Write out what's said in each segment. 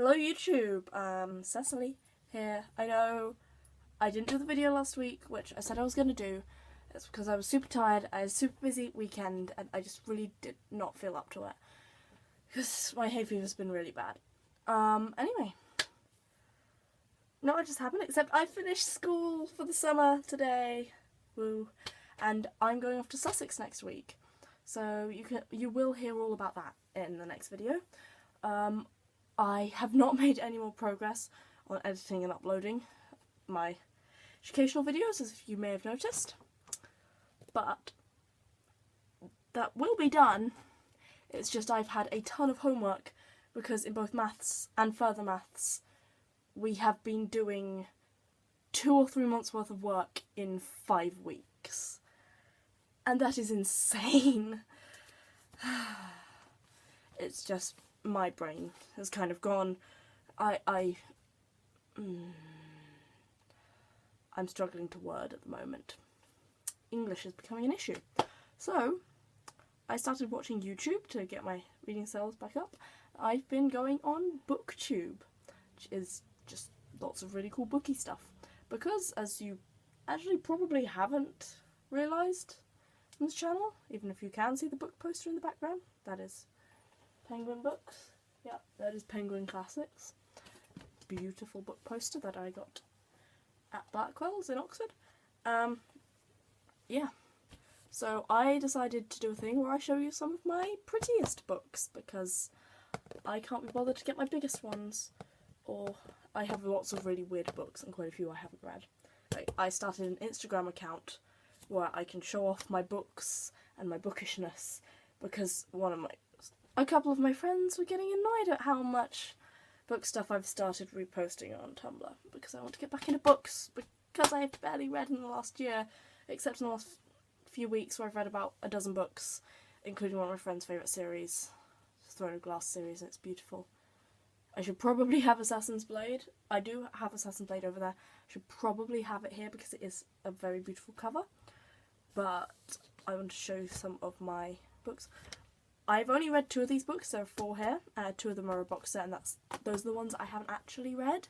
Hello YouTube, Cecily here. I know I didn't do the video last week, which I said I was going to do. It's because I was super tired, I had a super busy weekend, and I just really did not feel up to it. Because my hay fever's been really bad. Anyway. Not much has happened, except I finished school for the summer today. Woo. And I'm going off to Sussex next week. So you will hear all about that in the next video. I have not made any more progress on editing and uploading my educational videos, as you may have noticed. But that will be done. It's just I've had a ton of homework because in both maths and further maths we have been doing 2 or 3 months worth of work in 5 weeks. And that is insane. It's just my brain has kind of gone. I'm struggling to word at the moment. English is becoming an issue. So I started watching YouTube to get my reading skills back up. I've been going on BookTube, which is just lots of really cool booky stuff. Because, as you actually probably haven't realised on this channel, even if you can see the book poster in the background, that is Penguin Books. Yeah, that is Penguin Classics. Beautiful book poster that I got at Blackwell's in Oxford. Yeah. So I decided to do a thing where I show you some of my prettiest books, because I can't be bothered to get my biggest ones, or I have lots of really weird books and quite a few I haven't read. Like, I started an Instagram account where I can show off my books and my Bookish-ness, because a couple of my friends were getting annoyed at how much book stuff I've started reposting on Tumblr, because I want to get back into books, because I've barely read in the last year, except in the last few weeks where I've read about a dozen books, including one of my friend's favourite series, Throne of Glass series, and it's beautiful. I should probably have Assassin's Blade. I do have Assassin's Blade over there. I should probably have it here because it is a very beautiful cover, but I want to show you some of my books. I've only read 2 of these books. There are 4 here. 2 of them are a box set, and those are the ones I haven't actually read.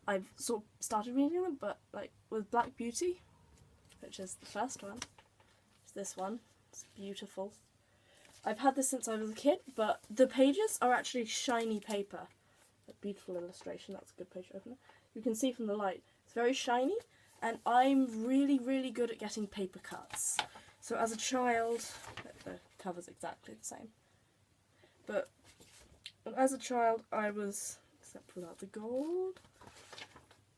I've sort of started reading them, but like with Black Beauty, which is the first one, it's this one. It's beautiful. I've had this since I was a kid, but the pages are actually shiny paper. A beautiful illustration. That's a good page opener. You can see from the light, it's very shiny, and I'm really, really good at getting paper cuts. So as a child, the cover's exactly the same, but as a child I was, except without the gold,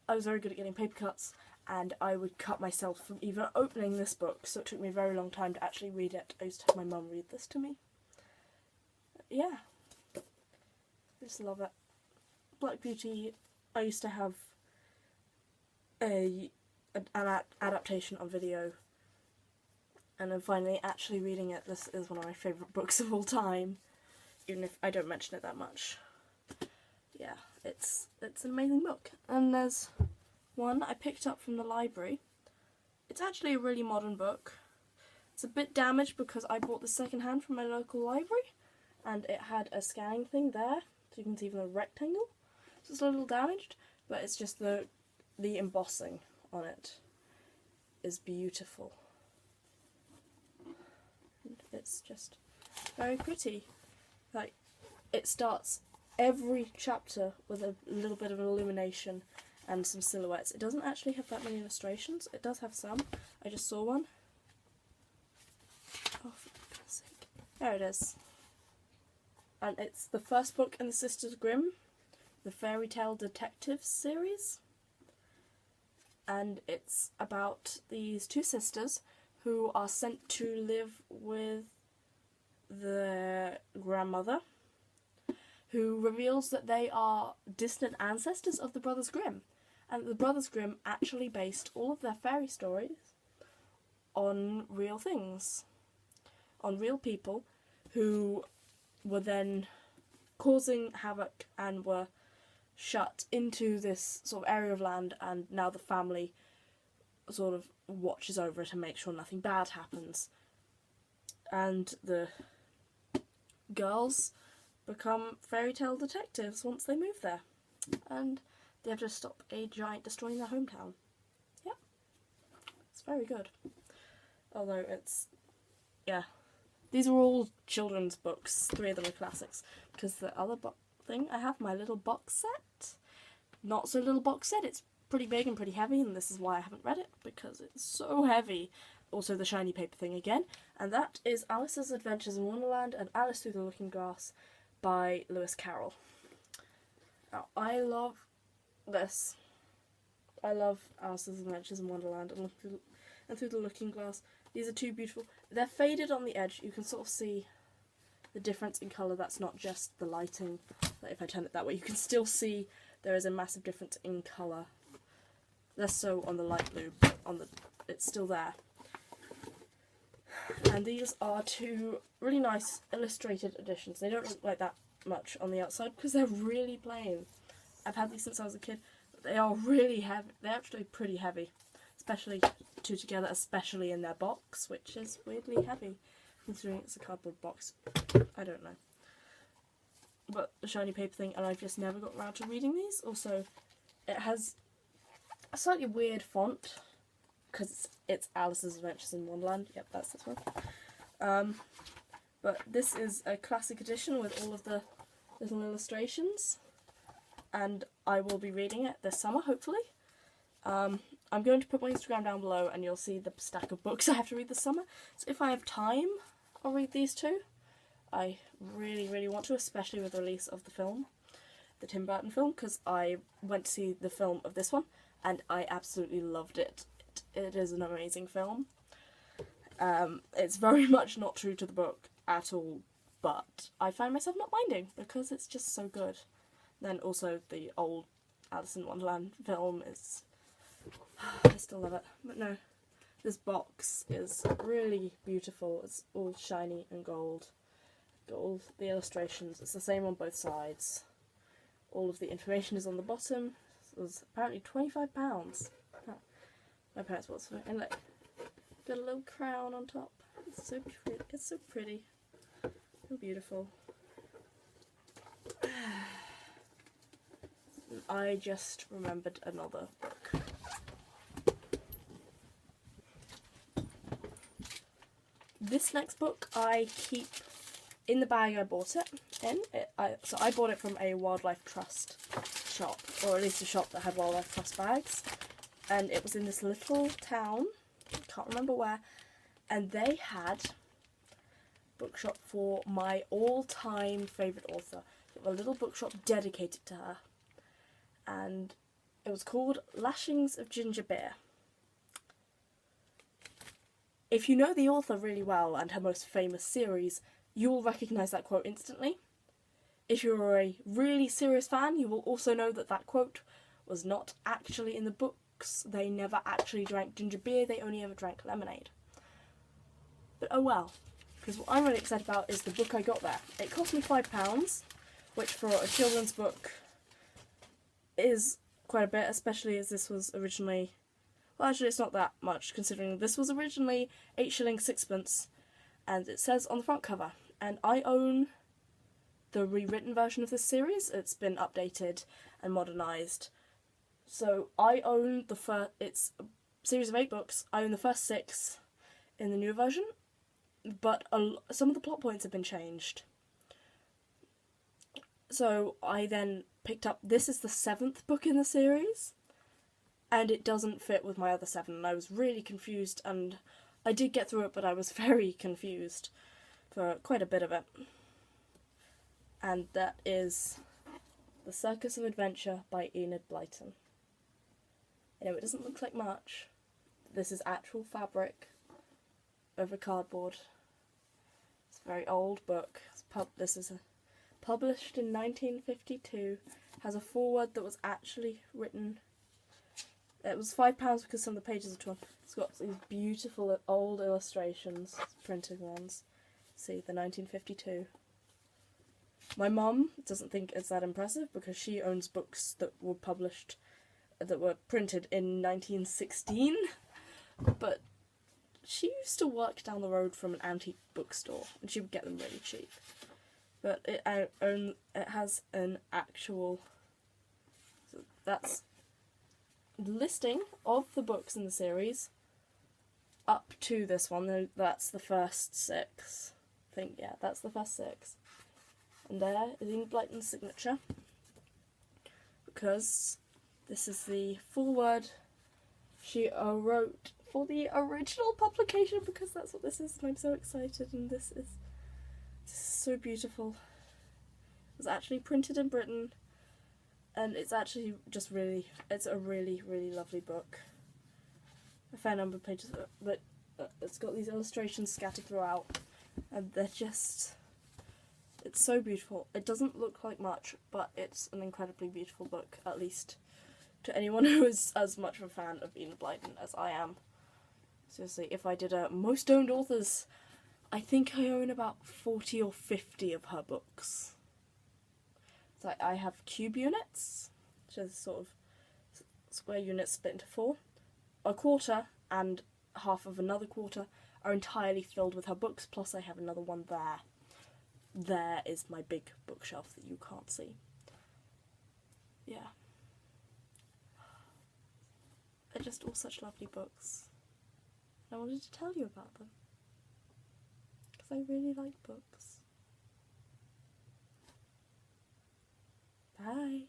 I was very good at getting paper cuts, and I would cut myself from even opening this book, so it took me a very long time to actually read it. I used to have my mum read this to me. Yeah, I just love it. Black Beauty, I used to have an adaptation on video, and then finally actually reading it. This is one of my favourite books of all time, even if I don't mention it that much. Yeah, it's an amazing book. And there's one I picked up from the library. It's actually a really modern book. It's a bit damaged because I bought this second-hand from my local library, and it had a scanning thing there, so you can see from the rectangle. So it's a little damaged, but it's just the embossing on it is beautiful. It's just very pretty. Like, it starts every chapter with a little bit of an illumination and some silhouettes. It doesn't actually have that many illustrations. It does have some. I just saw one. Oh, for goodness sake. There it is. And it's the first book in the Sisters Grimm, the Fairy Tale Detectives series. And it's about these 2 sisters who are sent to live with their grandmother, who reveals that they are distant ancestors of the Brothers Grimm, and the Brothers Grimm actually based all of their fairy stories on real things, on real people who were then causing havoc and were shut into this sort of area of land, and now the family sort of watches over it and makes sure nothing bad happens. And the girls become fairy tale detectives once they move there. And they have to stop a giant destroying their hometown. Yep. It's very good. Although it's, yeah. These are all children's books. 3 of them are classics. Because the other thing, I have my little box set. Not so little box set, it's pretty big and pretty heavy, and this is why I haven't read it, because it's so heavy. Also the shiny paper thing again. And that is Alice's Adventures in Wonderland and Alice Through the Looking Glass by Lewis Carroll. Now, I love this. I love Alice's Adventures in Wonderland and Through the Looking Glass. These are 2 beautiful. They're faded on the edge. You can sort of see the difference in colour. That's not just the lighting. Like if I turn it that way, you can still see there is a massive difference in colour. They're so on the light blue, but it's still there. And these are 2 really nice illustrated editions. They don't look like that much on the outside because they're really plain. I've had these since I was a kid, but they are really heavy. They're actually pretty heavy, especially 2 together, especially in their box, which is weirdly heavy considering it's a cardboard box. I don't know. But the shiny paper thing, and I've just never got around to reading these. Also, it has a slightly weird font because it's Alice's Adventures in Wonderland. Yep, that's this one. But this is a classic edition with all of the little illustrations, and I will be reading it this summer, hopefully. I'm going to put my Instagram down below, and you'll see the stack of books I have to read this summer. So if I have time, I'll read these 2. I really, really want to, especially with the release of the film, the Tim Burton film, because I went to see the film of this one, and I absolutely loved it. It is an amazing film. It's very much not true to the book at all, but I find myself not minding, because it's just so good. Then also the old Alice in Wonderland film is... I still love it. But no, this box is really beautiful. It's all shiny and gold. Got all the illustrations. It's the same on both sides. All of the information is on the bottom. It was apparently £25. My parents bought it. And look, got a little crown on top. It's so pretty. It's so pretty. So beautiful. I just remembered another book. This next book I keep in the bag I bought it in. So I bought it from a wildlife trust shop, or at least a shop that had wildlife trust bags. And it was in this little town, can't remember where, and they had a bookshop for my all-time favourite author. A little bookshop dedicated to her. And it was called Lashings of Ginger Beer. If you know the author really well and her most famous series, you will recognise that quote instantly. If you're a really serious fan, you will also know that that quote was not actually in the books. They never actually drank ginger beer, they only ever drank lemonade. But oh well, because what I'm really excited about is the book I got there. It cost me £5, which for a children's book is quite a bit, especially as this was originally... Well, actually, it's not that much, considering this was originally 8 shillings 6pence, and it says on the front cover. And I own the rewritten version of this series. It's been updated and modernised. So I own it's a series of 8 books. I own the first 6 in the new version, but some of the plot points have been changed. So I then picked up, this is the 7th book in the series, and it doesn't fit with my other 7, and I was really confused, and I did get through it, but I was very confused for quite a bit of it. And that is The Circus of Adventure by Enid Blyton. I know it doesn't look like much. This is actual fabric over cardboard. It's a very old book. This is published in 1952. Has a foreword that was actually written. It was £5 because some of the pages are torn. It's got these beautiful old illustrations, printed ones. See, the 1952. My mum doesn't think it's that impressive because she owns books that were published, that were printed in 1916. But she used to work down the road from an antique bookstore and she would get them really cheap. but it has an actual. So that's the listing of the books in the series up to this one. That's the first 6. I think, yeah, that's the first 6. And there is Enid Blyton's signature, because this is the foreword she wrote for the original publication, because that's what this is, and I'm so excited, and this is so beautiful. It was actually printed in Britain, and it's actually just really, it's a really, really lovely book. A fair number of pages, but it's got these illustrations scattered throughout, and they're just, it's so beautiful. It doesn't look like much, but it's an incredibly beautiful book, at least to anyone who is as much of a fan of Enid Blyton as I am. Seriously, if I did a most owned authors, I think I own about 40 or 50 of her books. So I have cube units, which is sort of square units split into 4. A quarter and half of another quarter are entirely filled with her books, plus I have another one there. There is my big bookshelf that you can't see. Yeah. They're just all such lovely books. I wanted to tell you about them, because I really like books. Bye.